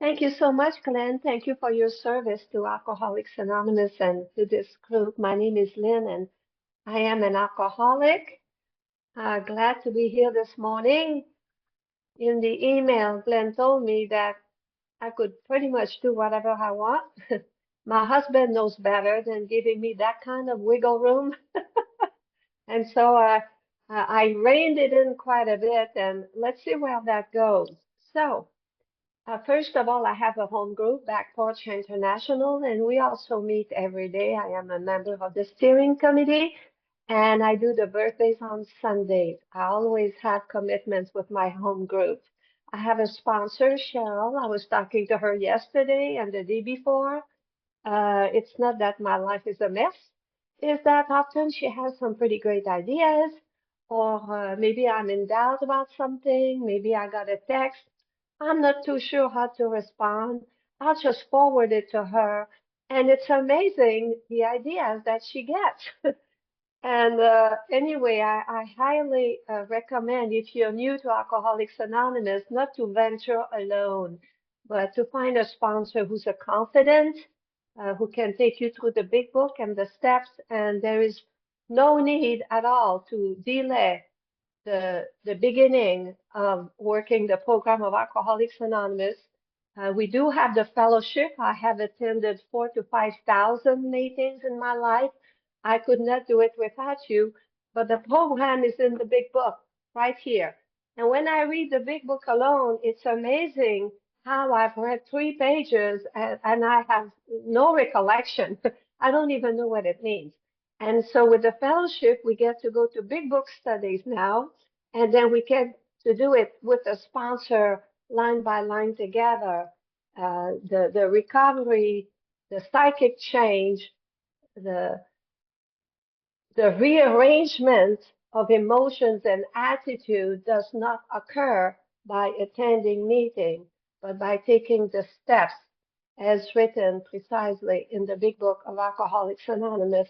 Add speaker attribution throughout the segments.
Speaker 1: Thank you so much, Glenn. Thank you for your service to Alcoholics Anonymous and to this group. My name is Lynn, and I am an alcoholic. Glad to be here this morning. In the email, Glenn told me that I could pretty much do whatever I want. My husband knows better than giving me that kind of wiggle room. And so I reined it in quite a bit, and let's see where that goes. So, first of all, I have a home group, Back Porch International, and we also meet every day. I am a member of the steering committee, and I do the birthdays on Sundays. I always have commitments with my home group. I have a sponsor, Cheryl. I was talking to her yesterday and the day before. It's not that my life is a mess, is that often she has some pretty great ideas, or maybe I'm in doubt about something, maybe I got a text. I'm not too sure how to respond. I'll just forward it to her, and it's amazing the ideas that she gets. And anyway, I highly recommend if you're new to Alcoholics Anonymous, not to venture alone, but to find a sponsor who's a confidant, who can take you through the big book and the steps. And there is no need at all to delay the beginning of working the program of Alcoholics Anonymous. We do have the fellowship. I have attended 4,000 to 5,000 meetings in my life. I could not do it without you, but the program is in the big book right here. And when I read the big book alone, it's amazing how I've read 3 pages and I have no recollection. I don't even know what it means. And so with the fellowship, we get to go to big book studies now, and then we get to do it with a sponsor line by line together. The recovery, the psychic change, the the rearrangement of emotions and attitude does not occur by attending meeting, but by taking the steps as written precisely in the big book of Alcoholics Anonymous.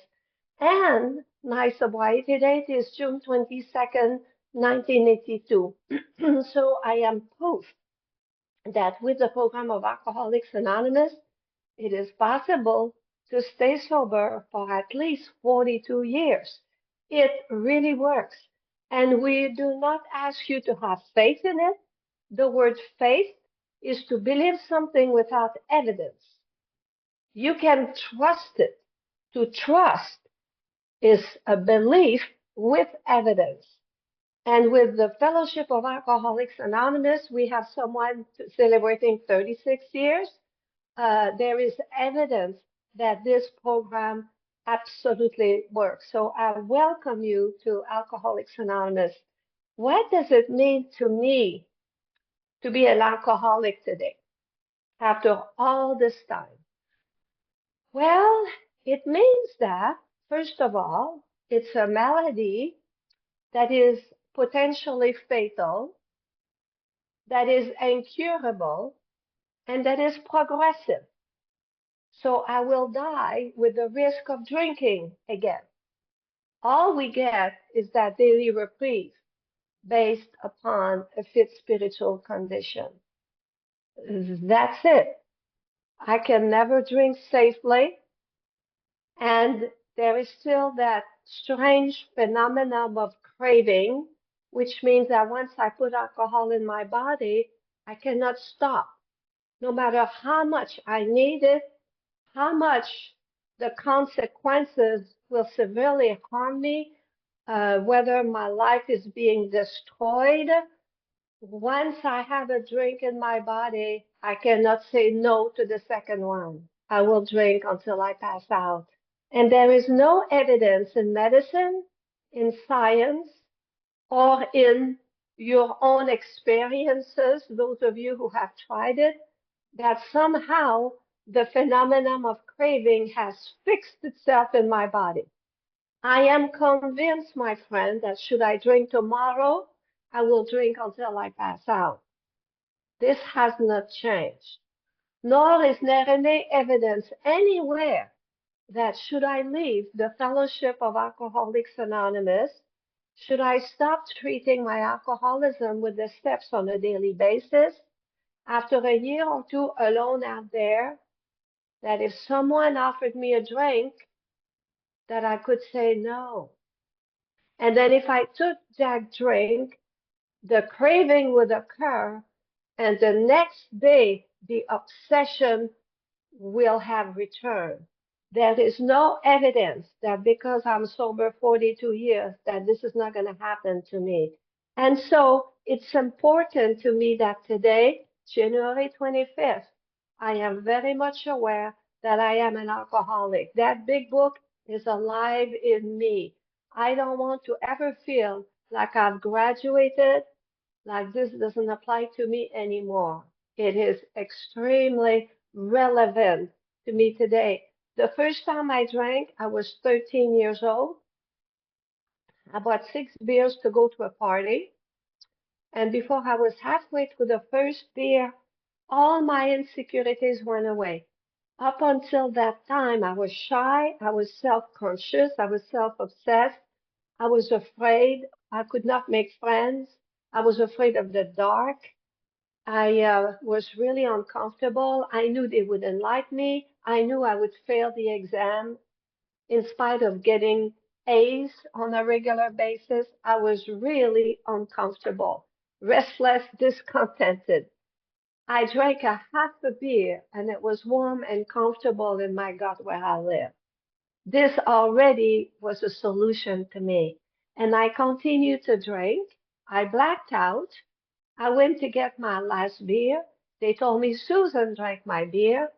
Speaker 1: And my sobriety date is June 22nd, 1982. So I am proof that with the program of Alcoholics Anonymous, it is possible to stay sober for at least 42 years. It really works. And we do not ask you to have faith in it. The word faith is to believe something without evidence. You can trust it. To trust is a belief with evidence. And with the Fellowship of Alcoholics Anonymous, we have someone celebrating 36 years. There is evidence that this program absolutely works. So I welcome you to Alcoholics Anonymous. What does it mean to me to be an alcoholic today after all this time? Well, it means that, first of all, it's a malady that is potentially fatal, that is incurable, and that is progressive. So I will die with the risk of drinking again. All we get is that daily reprieve based upon a fit spiritual condition. That's it. I can never drink safely, and there is still that strange phenomenon of craving, which means that once I put alcohol in my body, I cannot stop. No matter how much I need it, how much the consequences will severely harm me, whether my life is being destroyed. Once I have a drink in my body, I cannot say no to the second one. I will drink until I pass out. And there is no evidence in medicine, in science, or in your own experiences, those of you who have tried it, that somehow the phenomenon of craving has fixed itself in my body. I am convinced, my friend, that should I drink tomorrow, I will drink until I pass out. This has not changed, nor is there any evidence anywhere that should I leave the Fellowship of Alcoholics Anonymous, should I stop treating my alcoholism with the steps on a daily basis, after a year or two alone out there, that if someone offered me a drink, that I could say no. And then if I took that drink, the craving would occur, and the next day, the obsession will have returned. There is no evidence that because I'm sober 42 years, that this is not going to happen to me. And so it's important to me that today, January 25th, I am very much aware that I am an alcoholic. That big book is alive in me. I don't want to ever feel like I've graduated, like this doesn't apply to me anymore. It is extremely relevant to me today. The first time I drank, I was 13 years old. I bought 6 beers to go to a party. And before I was halfway through the first beer, all my insecurities went away. Up until that time, I was shy, I was self-conscious, I was self-obsessed, I was afraid, I could not make friends, I was afraid of the dark. I was really uncomfortable. I knew they wouldn't like me. I knew I would fail the exam in spite of getting A's on a regular basis. I was really uncomfortable, restless, discontented. I drank a half a beer and it was warm and comfortable in my gut where I live. This already was a solution to me. And I continued to drink. I blacked out. I went to get my last beer. They told me Susan drank my beer.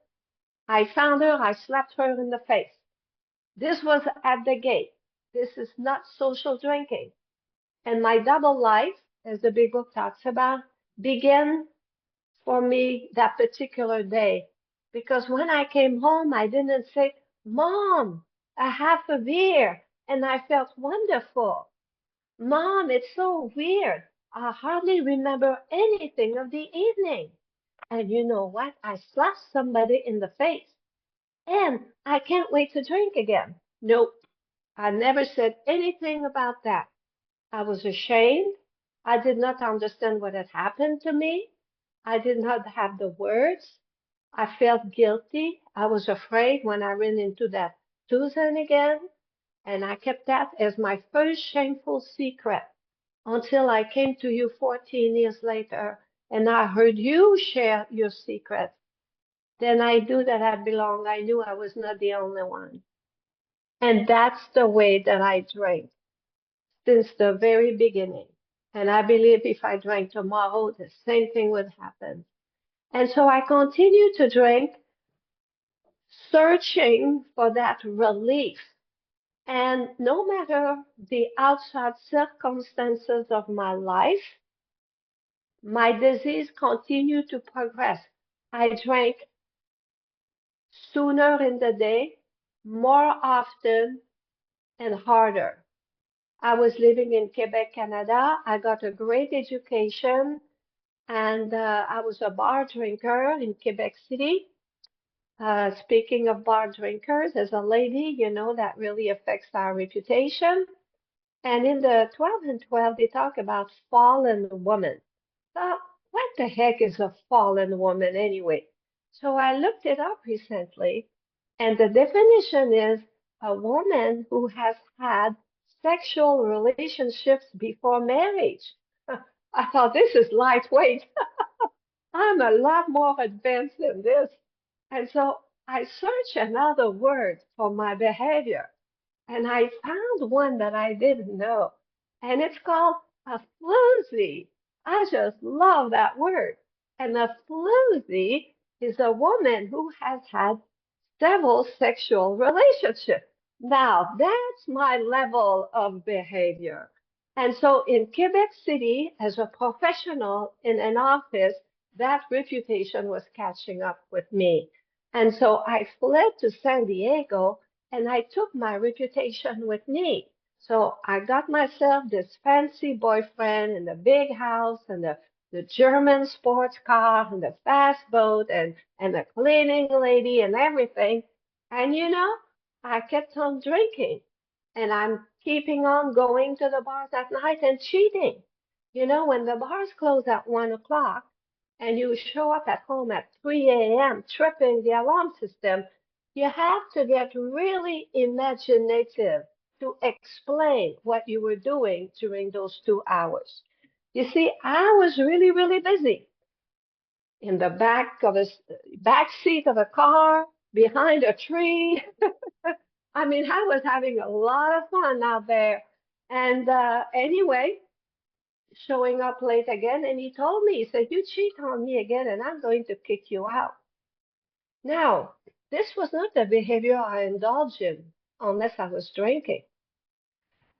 Speaker 1: I found her. I slapped her in the face. This was at the gate. This is not social drinking. And my double life, as the big book talks about, began for me that particular day. Because when I came home, I didn't say, Mom, I have a beer. And I felt wonderful. Mom, it's so weird. I hardly remember anything of the evening. And you know what? I slapped somebody in the face. And I can't wait to drink again. Nope. I never said anything about that. I was ashamed. I did not understand what had happened to me. I did not have the words. I felt guilty. I was afraid when I ran into that Susan again. And I kept that as my first shameful secret until I came to you 14 years later and I heard you share your secret. Then I knew that I belonged. I knew I was not the only one. And that's the way that I drank since the very beginning. And I believe if I drank tomorrow, the same thing would happen. And so I continue to drink, searching for that relief. And no matter the outside circumstances of my life, my disease continued to progress. I drank sooner in the day, more often, and harder. I was living in Quebec, Canada. I got a great education, and I was a bar drinker in Quebec City. Speaking of bar drinkers, as a lady, you know, that really affects our reputation. And in the 12 and 12, they talk about fallen woman. So, what the heck is a fallen woman anyway? So I looked it up recently, and the definition is a woman who has had sexual relationships before marriage. I thought this is lightweight. I'm a lot more advanced than this. And so I searched another word for my behavior. And I found one that I didn't know, and it's called a floozy. I just love that word. And a floozy is a woman who has had several sexual relationships. Now, that's my level of behavior. And so in Quebec City, as a professional in an office, that reputation was catching up with me. And so I fled to San Diego and I took my reputation with me. So I got myself this fancy boyfriend and the big house and the German sports car and the fast boat and the cleaning lady and everything. And you know, I kept on drinking and I'm keeping on going to the bars at night and cheating. You know, when the bars close at 1 o'clock and you show up at home at 3 a.m. tripping the alarm system, you have to get really imaginative to explain what you were doing during those 2 hours. You see, I was really, really busy in the back seat of a car, behind a tree. I mean, I was having a lot of fun out there. And anyway, showing up late again, and he told me, he said, "You cheat on me again, and I'm going to kick you out." Now, this was not the behavior I indulged in unless I was drinking.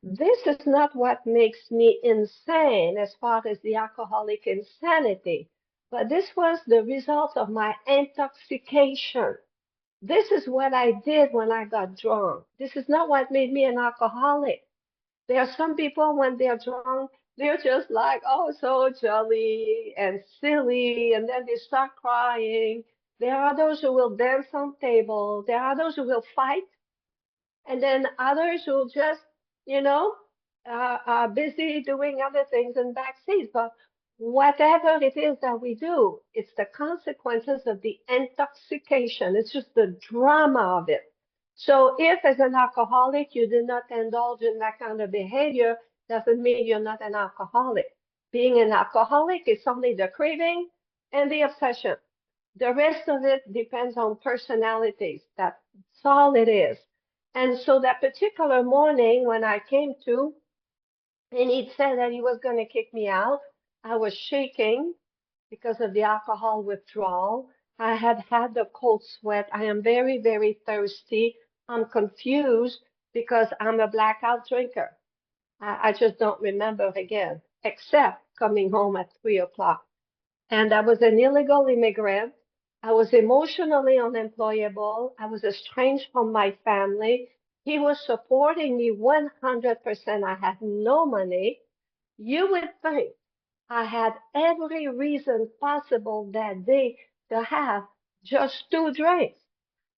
Speaker 1: This is not what makes me insane as far as the alcoholic insanity, but this was the result of my intoxication. This is what I did when I got drunk. This is not what made me an alcoholic. There are some people when they're drunk, they're just like, oh, so jolly and silly, and then they start crying. There are those who will dance on table. There are those who will fight, and then others who just, you know, are busy doing other things in backseat. But whatever it is that we do, it's the consequences of the intoxication. It's just the drama of it. So if as an alcoholic you do not indulge in that kind of behavior, doesn't mean you're not an alcoholic. Being an alcoholic is only the craving and the obsession. The rest of it depends on personalities. That's all it is. And so that particular morning when I came to, and he said that he was going to kick me out, I was shaking because of the alcohol withdrawal. I had had the cold sweat. I am very, very thirsty. I'm confused because I'm a blackout drinker. I just don't remember again, except coming home at 3 o'clock. And I was an illegal immigrant. I was emotionally unemployable. I was estranged from my family. He was supporting me 100%. I had no money. You would think I had every reason possible that day to have just 2 drinks.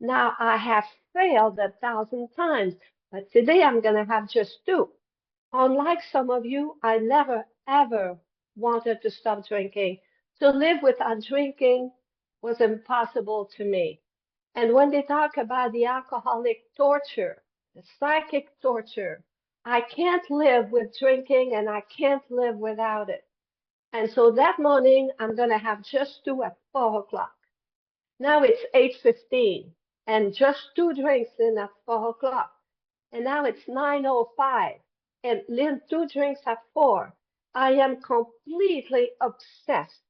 Speaker 1: Now I have failed 1,000 times, but today I'm going to have just two. Unlike some of you, I never ever wanted to stop drinking. To live without drinking was impossible to me. And when they talk about the alcoholic torture, the psychic torture, I can't live with drinking and I can't live without it. And so that morning, I'm going to have just two at 4 o'clock. Now it's 8:15 and just 2 drinks in at 4 o'clock. And now it's 9:05 and then 2 drinks at 4. I am completely obsessed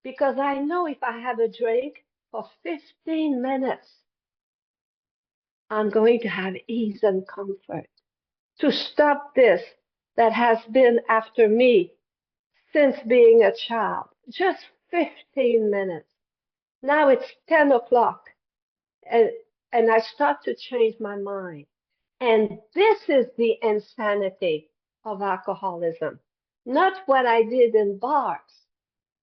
Speaker 1: because I know if I have a drink for 15 minutes, I'm going to have ease and comfort to stop this that has been after me since being a child. Just 15 minutes. Now it's 10 o'clock and, and I start to change my mind. And this is the insanity of alcoholism. Not what I did in bars,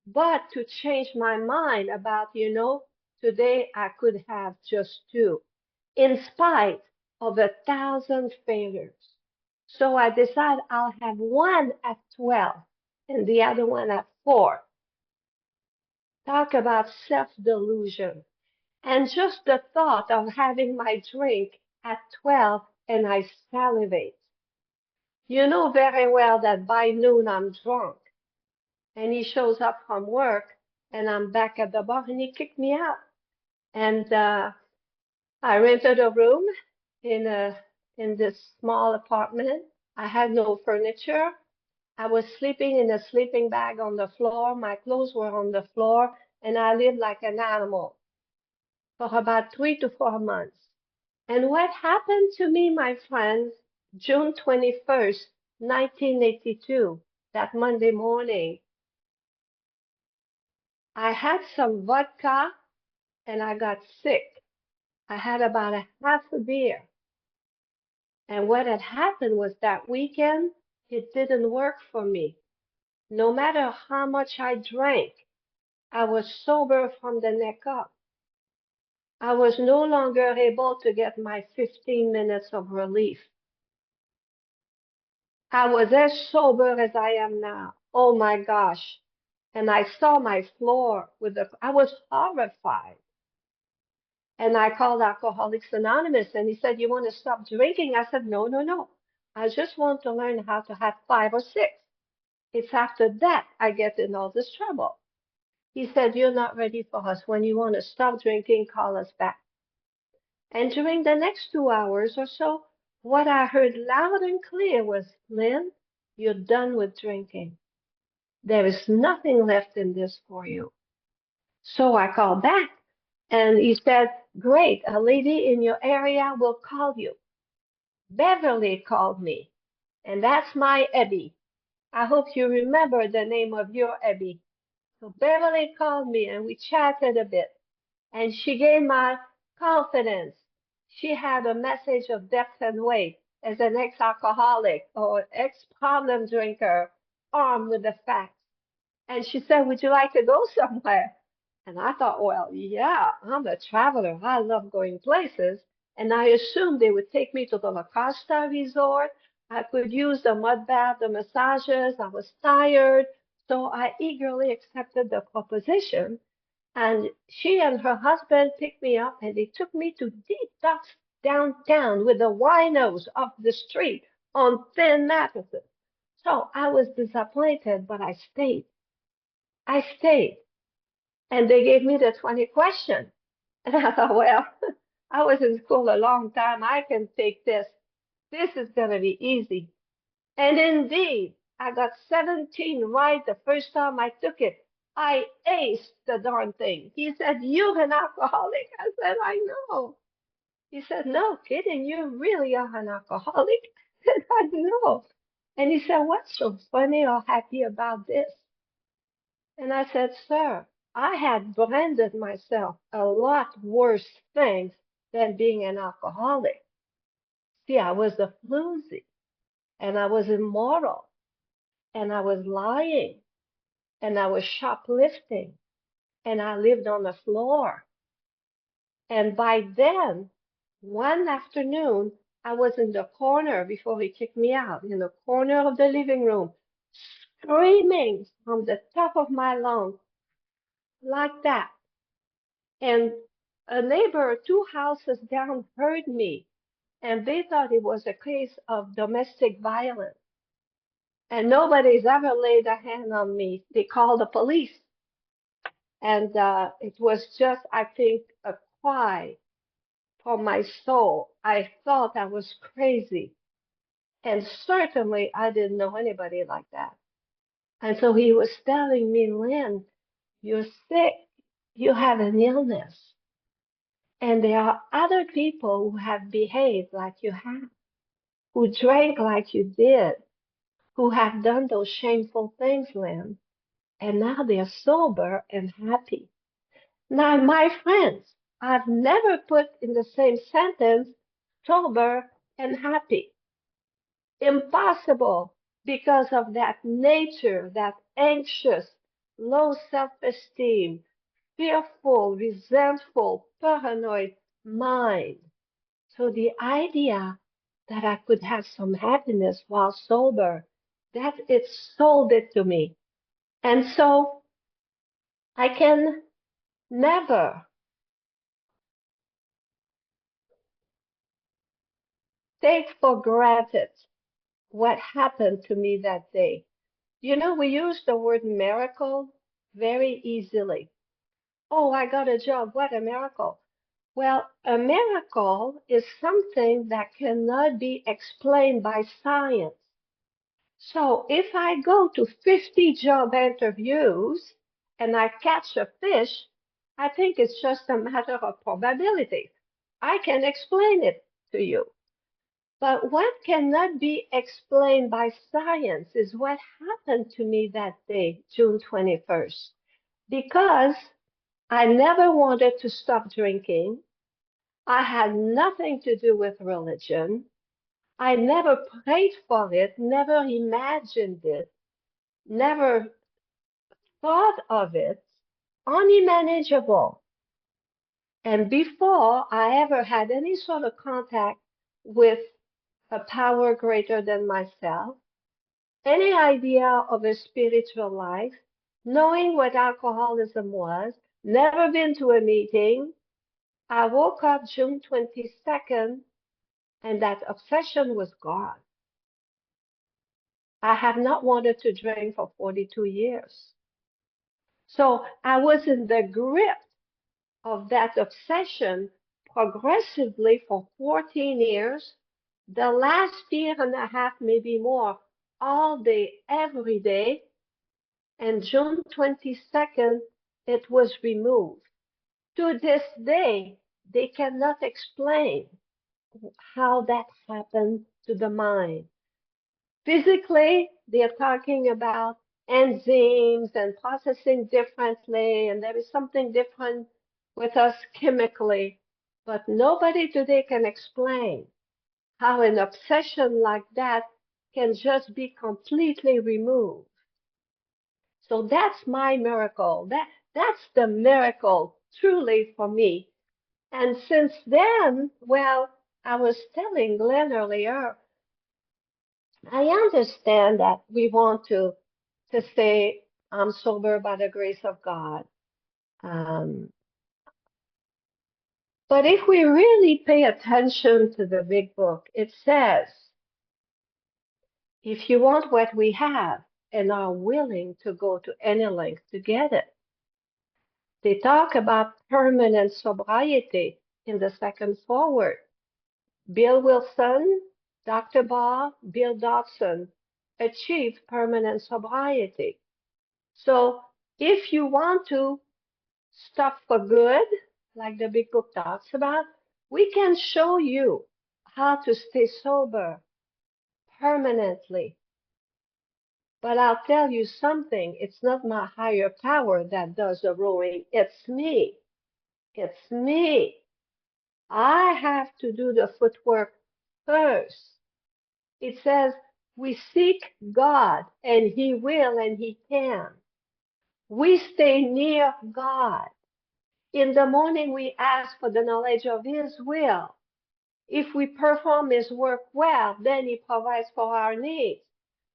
Speaker 1: but to change my mind about, today I could have just two, in spite of 1,000 failures. So I decide I'll have one at 12 and the other one at 4. Talk about self-delusion. And just the thought of having my drink at 12 and I salivate. You know very well that by noon I'm drunk. And he shows up from work and I'm back at the bar and he kicked me out. And I rented a room in a in this small apartment. I had no furniture. I was sleeping in a sleeping bag on the floor. My clothes were on the floor, and I lived like an animal for about 3 to 4 months. And what happened to me, my friends, June 21st, 1982, that Monday morning, I had some vodka and I got sick. I had about a half a beer. And what had happened was that weekend, it didn't work for me. No matter how much I drank, I was sober from the neck up. I was no longer able to get my 15 minutes of relief. I was as sober as I am now. Oh my gosh. And I saw my floor I was horrified. And I called Alcoholics Anonymous and he said, "You want to stop drinking?" I said, "No, no, no. I just want to learn how to have 5 or 6. It's after that I get in all this trouble." He said, "You're not ready for us. When you want to stop drinking, call us back." And during the next 2 hours or so, what I heard loud and clear was, "Lynn, you're done with drinking. There is nothing left in this for you." So I called back and he said, "Great, a lady in your area will call you." Beverly called me, and that's my Abby. I hope you remember the name of your Abby. So Beverly called me and we chatted a bit, and she gained my confidence. She had a message of depth and weight as an ex-alcoholic or ex-problem drinker, armed with the facts. And she said, "Would you like to go somewhere?" And I thought, well, yeah, I'm a traveler. I love going places. And I assumed they would take me to the La Costa Resort. I could use the mud bath, the massages. I was tired. So I eagerly accepted the proposition. And she and her husband picked me up and they took me to deep ducks downtown with the winos off the street on thin mattresses. So I was disappointed, but I stayed. I stayed. And they gave me the 20 question. And I thought, well, I was in school a long time. I can take this. This is going to be easy. And indeed, I got 17 right the first time I took it. I aced the darn thing. He said, "You're an alcoholic." I said, "I know." He said, "No kidding, you really are an alcoholic." I said, "I know." And he said, "What's so funny or happy about this?" And I said, "Sir, I had branded myself a lot worse things than being an alcoholic. See, I was a floozy, and I was immoral, and I was lying, and I was shoplifting, and I lived on the floor." And by then, one afternoon, I was in the corner before he kicked me out, in the corner of the living room, screaming from the top of my lungs like that. And a neighbor 2 houses down heard me, and they thought it was a case of domestic violence. And nobody's ever laid a hand on me. They called the police. And it was just, I think, a cry for my soul. I thought I was crazy. And certainly I didn't know anybody like that. And so he was telling me, "Lynn, you're sick. You have an illness. And there are other people who have behaved like you have, who drank like you did, who have done those shameful things, Lynn, and now they're sober and happy." Now, my friends, I've never put in the same sentence sober and happy. Impossible, because of that nature, that anxious, low self-esteem, fearful, resentful, paranoid mind. So the idea that I could have some happiness while sober, that it sold it to me. And so I can never take for granted what happened to me that day. You know, we use the word miracle very easily. "Oh, I got a job. What a miracle." Well, a miracle is something that cannot be explained by science. So if I go to 50 job interviews and I catch a fish, I think it's just a matter of probability. I can explain it to you. But what cannot be explained by science is what happened to me that day, June 21st. Because I never wanted to stop drinking. I had nothing to do with religion. I never prayed for it, never imagined it, never thought of it. Unmanageable. And before I ever had any sort of contact with a power greater than myself, any idea of a spiritual life, knowing what alcoholism was, never been to a meeting. I woke up June 22nd and that obsession was gone. I have not wanted to drink for 42 years. So I was in the grip of that obsession progressively for 14 years. The last year and a half, maybe more, all day, every day. And June 22nd, it was removed. To this day, they cannot explain how that happened to the mind. Physically, they're talking about enzymes and processing differently, and there is something different with us chemically. But nobody today can explain how an obsession like that can just be completely removed. So that's my miracle. That's the miracle truly for me. And since then, well, I was telling Glenn earlier, I understand that we want to say I'm sober by the grace of God. Um, but if we really pay attention to the big book, it says, if you want what we have and are willing to go to any length to get it, they talk about permanent sobriety in the second forward. Bill Wilson, Dr. Barr, Bill Dodson achieved permanent sobriety. So if you want to stop for good, like the big book talks about, we can show you how to stay sober permanently. But I'll tell you something, it's not my higher power that does the rowing, it's me. It's me. I have to do the footwork first. It says we seek God and He will and He can. We stay near God. In the morning, we ask for the knowledge of His will. If we perform His work well, then He provides for our needs.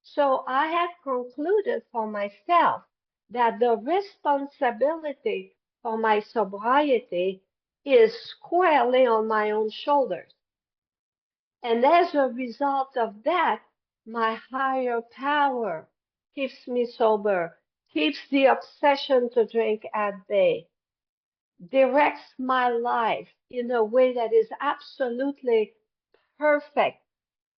Speaker 1: So I have concluded for myself that the responsibility for my sobriety is squarely on my own shoulders. And as a result of that, my higher power keeps me sober, keeps the obsession to drink at bay, directs my life in a way that is absolutely perfect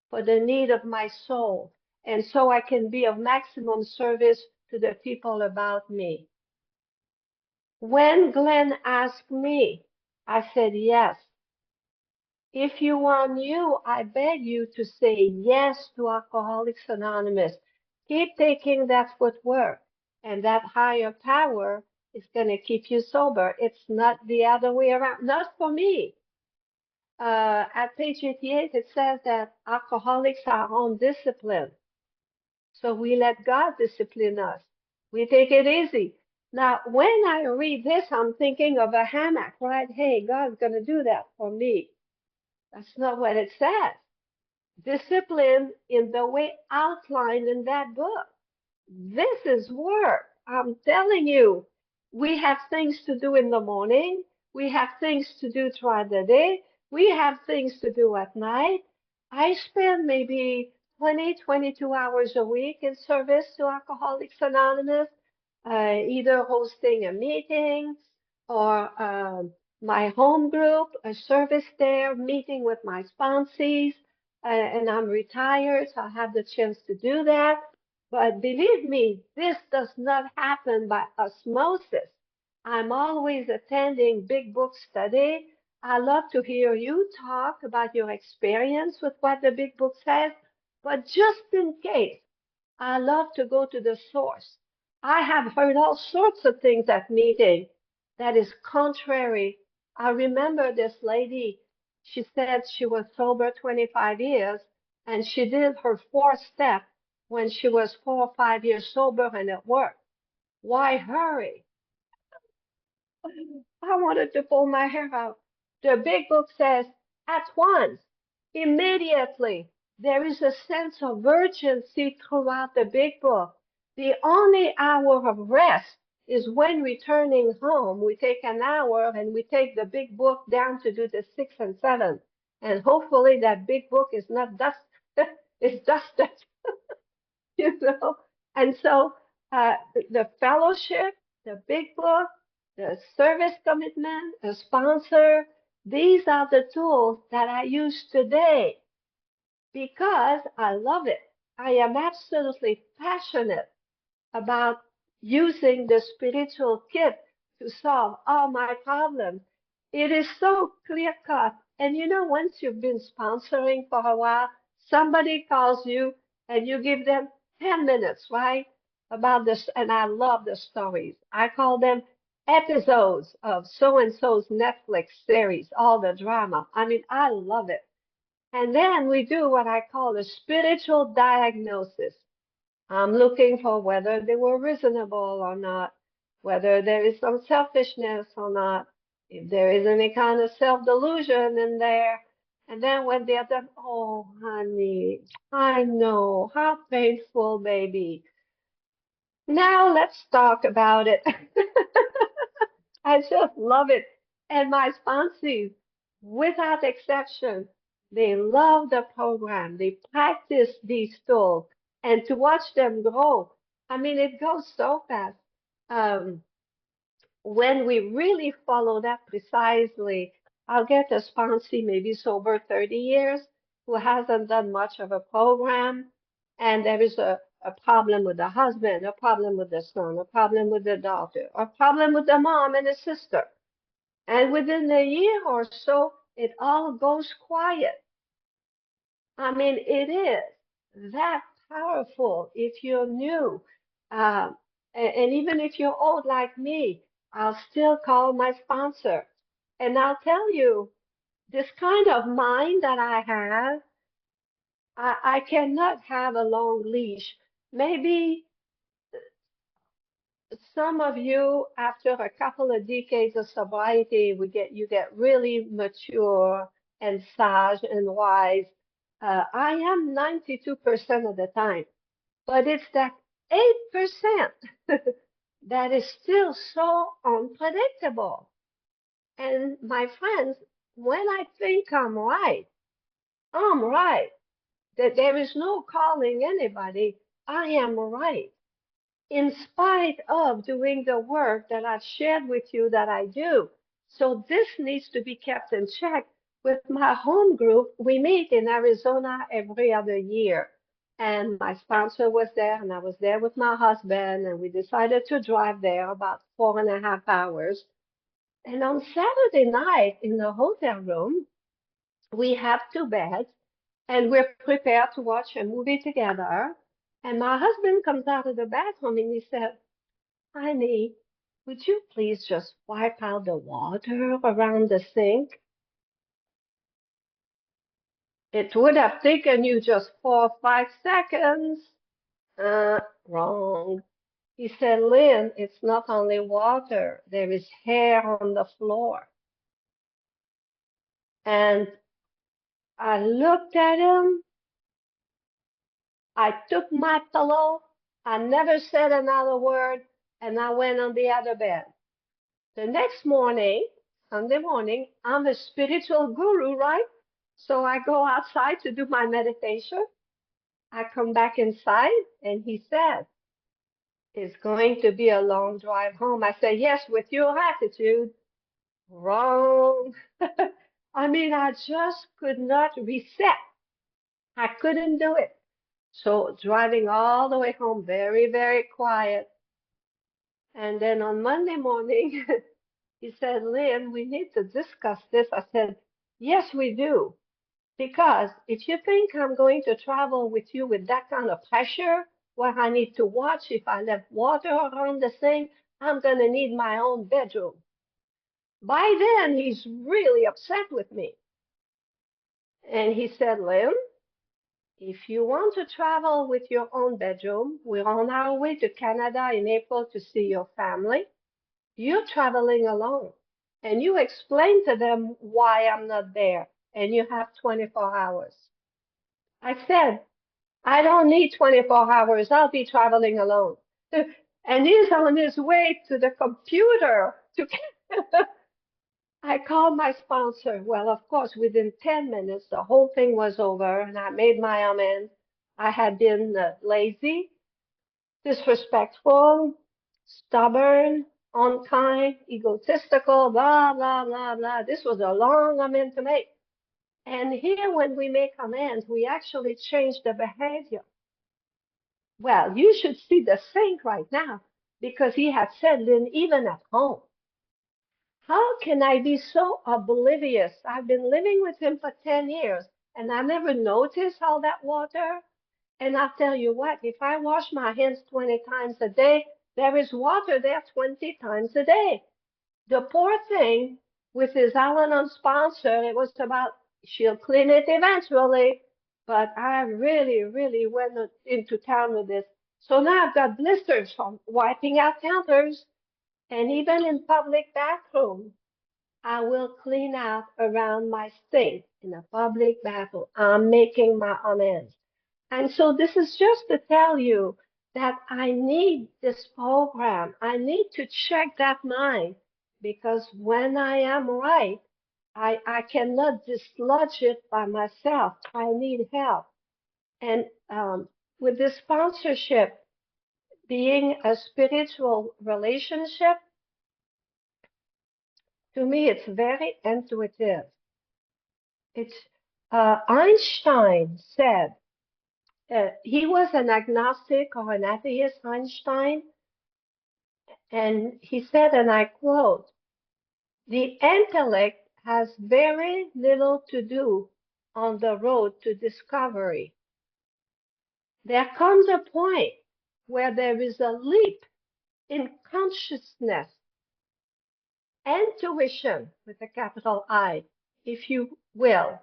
Speaker 1: for the need of my soul. And so I can be of maximum service to the people about me. When Glenn asked me, I said yes. If you are new, I beg you to say yes to Alcoholics Anonymous. Keep taking that footwork, and that higher power is going to keep you sober. It's not the other way around. Not for me. At page 88, it says that alcoholics are on discipline. So we let God discipline us. We take it easy. Now, when I read this, I'm thinking of a hammock, right? Hey, God's going to do that for me. That's not what it says. Discipline in the way outlined in that book. This is work. I'm telling you, we have things to do in the morning. We have things to do throughout the day. We have things to do at night. I spend maybe 20, 22 hours a week in service to Alcoholics Anonymous, either hosting a meeting or my home group, a service there, meeting with my sponsees, and I'm retired, so I have the chance to do that. But believe me, this does not happen by osmosis. I'm always attending big book study. I love to hear you talk about your experience with what the big book says, but just in case, I love to go to the source. I have heard all sorts of things at meeting that is contrary. I remember this lady, she said she was sober 25 years and she did her fourth step when she was 4 or 5 years sober and it worked. Why hurry? I wanted to pull my hair out. The big book says at once, immediately. There is a sense of urgency throughout the big book. The only hour of rest is when returning home. We take an hour and we take the big book down to do the 6 and 7. And hopefully that big book is not dust, it's dusted, you know. And so the fellowship, the big book, the service commitment, the sponsor, these are the tools that I use today because I love it. I am absolutely passionate about using the spiritual kit to solve all my problems. It is so clear cut. And you know, once you've been sponsoring for a while, somebody calls you and you give them 10 minutes, right? About this. And I love the stories. I call them episodes of so and so's Netflix series, all the drama. I mean, I love it. And then we do what I call a spiritual diagnosis. I'm looking for whether they were reasonable or not, whether there is some selfishness or not, if there is any kind of self-delusion in there. And then when they're done, oh, honey, I know, how painful, baby. Now let's talk about it. I just love it. And my sponsors, without exception, they love the program. They practice these tools. And to watch them grow, I mean, it goes so fast. Um, when we really follow that precisely, I'll get a sponsee maybe sober 30 years who hasn't done much of a program, and there is a problem with the husband, a problem with the son, a problem with the daughter, a problem with the mom and the sister. And within a year or so, it all goes quiet. I mean, it is that powerful if you're new. And even if you're old like me, I'll still call my sponsor. And I'll tell you, this kind of mind that I have, I cannot have a long leash. Maybe some of you, after a couple of decades of sobriety, you get really mature and sage and wise. I am 92% of the time, but it's that 8% that is still so unpredictable. And my friends, when I think I'm right. That there is no calling anybody. I am right in spite of doing the work that I've shared with you that I do. So this needs to be kept in check. With my home group, we meet in Arizona every other year. And my sponsor was there, and I was there with my husband, and we decided to drive there about 4.5 hours. And on Saturday night in the hotel room, we have two beds, and we're prepared to watch a movie together. And my husband comes out of the bathroom and he said, honey, would you please just wipe out the water around the sink? It would have taken you just 4 or 5 seconds. Wrong. He said, Lynn, it's not only water, there is hair on the floor. And I looked at him, I took my pillow, I never said another word, and I went on the other bed. The next morning, Sunday morning, I'm a spiritual guru, right? So I go outside to do my meditation. I come back inside, and he said, it's going to be a long drive home. I said, yes, with your attitude. Wrong. I mean, I just could not reset. I couldn't do it. So driving all the way home, very, very quiet. And then on Monday morning, he said, Lynn, we need to discuss this. I said, yes, we do. Because if you think I'm going to travel with you with that kind of pressure, where I need to watch if I left water around the sink, I'm going to need my own bedroom. By then, he's really upset with me. And he said, Lynn, if you want to travel with your own bedroom, we're on our way to Canada in April to see your family. You're traveling alone. And you explain to them why I'm not there. And you have 24 hours. I said, I don't need 24 hours. I'll be traveling alone. And he's on his way to the computer to I called my sponsor. Well, of course, within 10 minutes, the whole thing was over, and I made my amends. I had been lazy, disrespectful, stubborn, unkind, egotistical, blah, blah, blah, blah. This was a long amend to make. And here, when we make amends, we actually change the behavior. Well, you should see the saint right now because he had said, Lynn, even at home. How can I be so oblivious? I've been living with him for 10 years and I never noticed all that water. And I'll tell you what, if I wash my hands 20 times a day, there is water there 20 times a day. The poor thing with his Al-Anon sponsor, it was about she'll clean it eventually. But I really, really went into town with this. So now I've got blisters from wiping out counters and even in public bathroom. I will clean out around my sink in a public bathroom. I'm making my amends. And so this is just to tell you that I need this program. I need to check that mind because when I am right, I cannot dislodge it by myself. I need help. And with this sponsorship being a spiritual relationship, to me, it's very intuitive. It's Einstein said, he was an agnostic or an atheist, Einstein, and he said, and I quote, the intellect has very little to do on the road to discovery. There comes a point where there is a leap in consciousness, intuition with a capital I, if you will,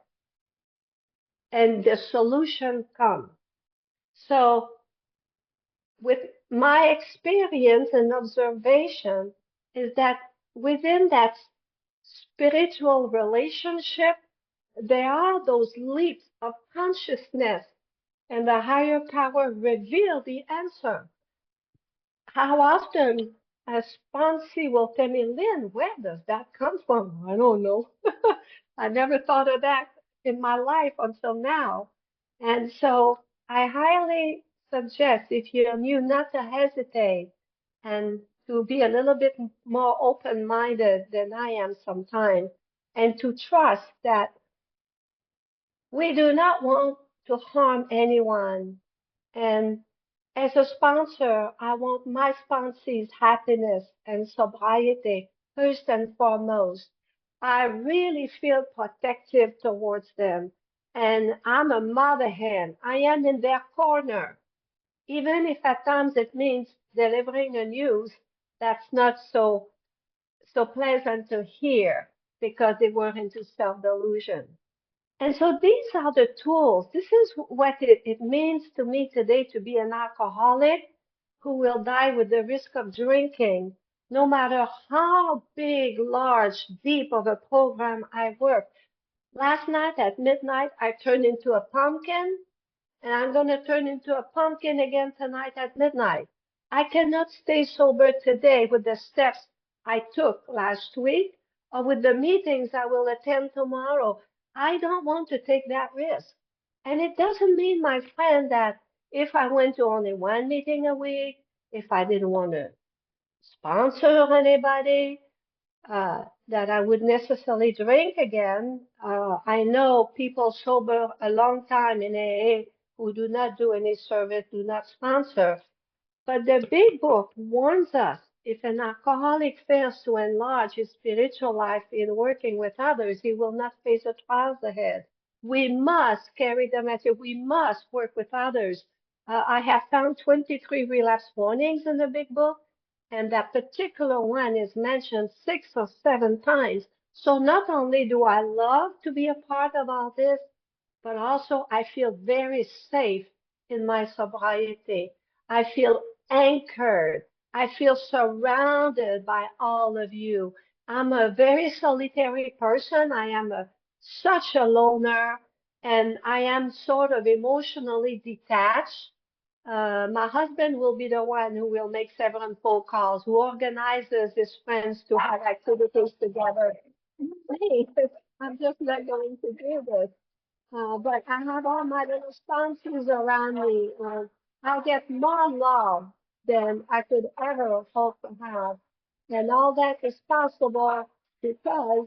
Speaker 1: and the solution comes. So with my experience and observation is that within that spiritual relationship, there are those leaps of consciousness and the higher power reveal the answer. How often a sponsee will tell me, Lynn, where does that come from? I don't know. I never thought of that in my life until now. And so I highly suggest if you're new not to hesitate and to be a little bit more open-minded than I am sometimes and to trust that we do not want to harm anyone. And as a sponsor, I want my sponsees' happiness and sobriety first and foremost. I really feel protective towards them. And I'm a mother hen. I am in their corner, even if at times it means delivering a news that's not so pleasant to hear because they were into self-delusion. And so these are the tools. This is what it means to me today to be an alcoholic who will die with the risk of drinking, no matter how big, large, deep of a program I work. Last night at midnight, I turned into a pumpkin, and I'm going to turn into a pumpkin again tonight at midnight. I cannot stay sober today with the steps I took last week or with the meetings I will attend tomorrow. I don't want to take that risk. And it doesn't mean, my friend, that if I went to only one meeting a week, if I didn't want to sponsor anybody, that I would necessarily drink again. I know people sober a long time in AA who do not do any service, do not sponsor. But the big book warns us if an alcoholic fails to enlarge his spiritual life in working with others, he will not face the trials ahead. We must carry the message. We must work with others. I have found 23 relapse warnings in the big book, and that particular one is mentioned 6 or 7 times. So not only do I love to be a part of all this, but also I feel very safe in my sobriety. I feel anchored. I feel surrounded by all of you. I'm a very solitary person. I am such a loner, and I am sort of emotionally detached. My husband will be the one who will make several phone calls, who organizes his friends to have activities together. Me, I'm just not going to do this. But I have all my little sponsors around me. I get more love than I could ever hope to have. And all that is possible because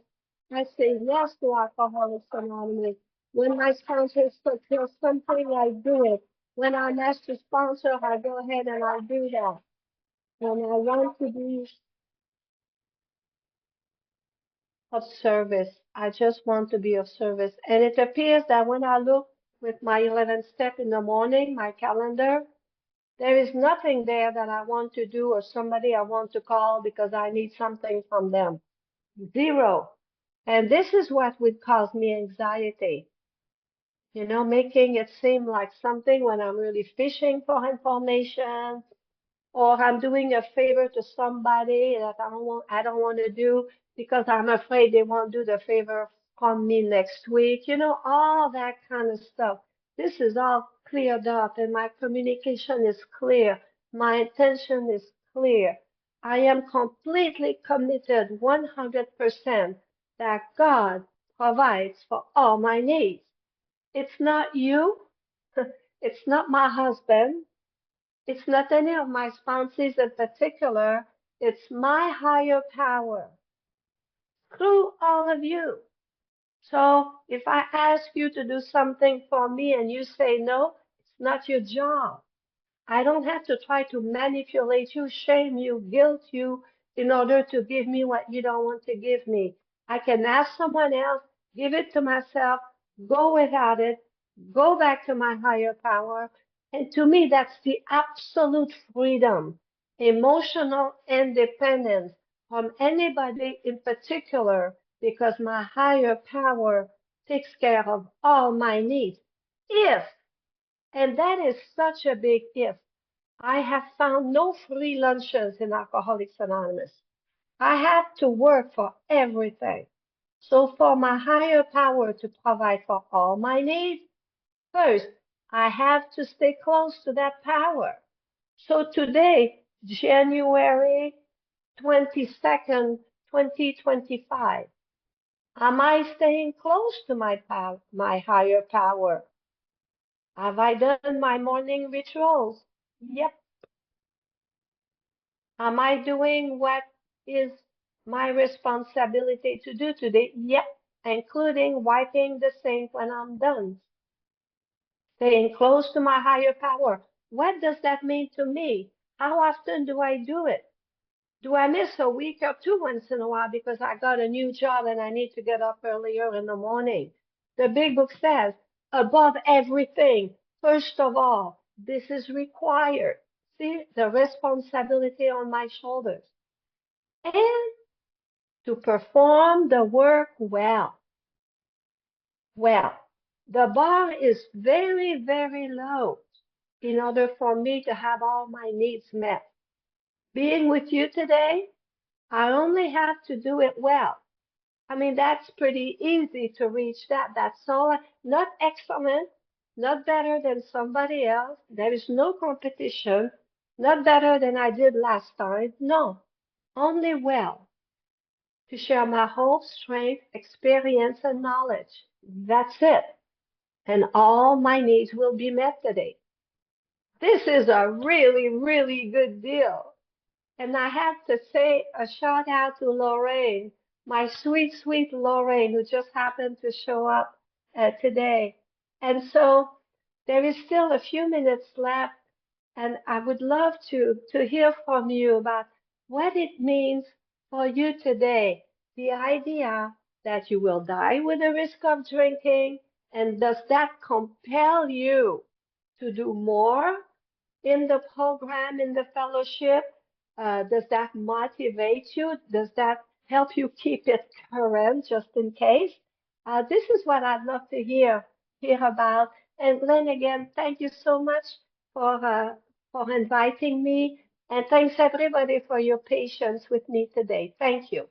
Speaker 1: I say yes to Alcoholics Anonymous. When my sponsors suggest something, I do it. When I'm asked to sponsor, I go ahead and I do that. And I want to be of service. I just want to be of service. And it appears that when I look with my 11th step in the morning, my calendar, there is nothing there that I want to do or somebody I want to call because I need something from them. Zero. And this is what would cause me anxiety. You know, making it seem like something when I'm really fishing for information, or I'm doing a favor to somebody that I don't want to do because I'm afraid they won't do the favor from me next week. You know, all that kind of stuff. This is all cleared up and my communication is clear. My intention is clear. I am completely committed 100% that God provides for all my needs. It's not you. It's not my husband. It's not any of my sponsors in particular. It's my higher power through all of you. So if I ask you to do something for me and you say no, it's not your job. I don't have to try to manipulate you, shame you, guilt you in order to give me what you don't want to give me. I can ask someone else, give it to myself, go without it, go back to my higher power. And to me, that's the absolute freedom, emotional independence from anybody in particular, because my higher power takes care of all my needs. If, and that is such a big if, I have found no free lunches in Alcoholics Anonymous. I have to work for everything. So for my higher power to provide for all my needs, first, I have to stay close to that power. So today, January 22nd, 2025, am I staying close to my higher power? Have I done my morning rituals? Yep. Am I doing what is my responsibility to do today? Yep, including wiping the sink when I'm done. Staying close to my higher power. What does that mean to me? How often do I do it? Do I miss a week or two once in a while because I got a new job and I need to get up earlier in the morning? The big book says, above everything, first of all, this is required. See the responsibility on my shoulders. And to perform the work well. Well, the bar is very, very low in order for me to have all my needs met. Being with you today, I only have to do it well. I mean, that's pretty easy to reach that. That's all. Not excellent, not better than somebody else. There is no competition. Not better than I did last time. No, only well. To share my hope, strength, experience, and knowledge. That's it. And all my needs will be met today. This is a really, really good deal. And I have to say a shout out to Lorraine, my sweet, sweet Lorraine, who just happened to show up today. And so there is still a few minutes left, and I would love to hear from you about what it means for you today. The idea that you will die with the risk of drinking, and does that compel you to do more in the program, in the fellowship? Does that motivate you? Does that help you keep it current just in case? This is what I'd love to hear about. And Glenn, again, thank you so much for uh, for inviting me. And thanks everybody for your patience with me today. Thank you.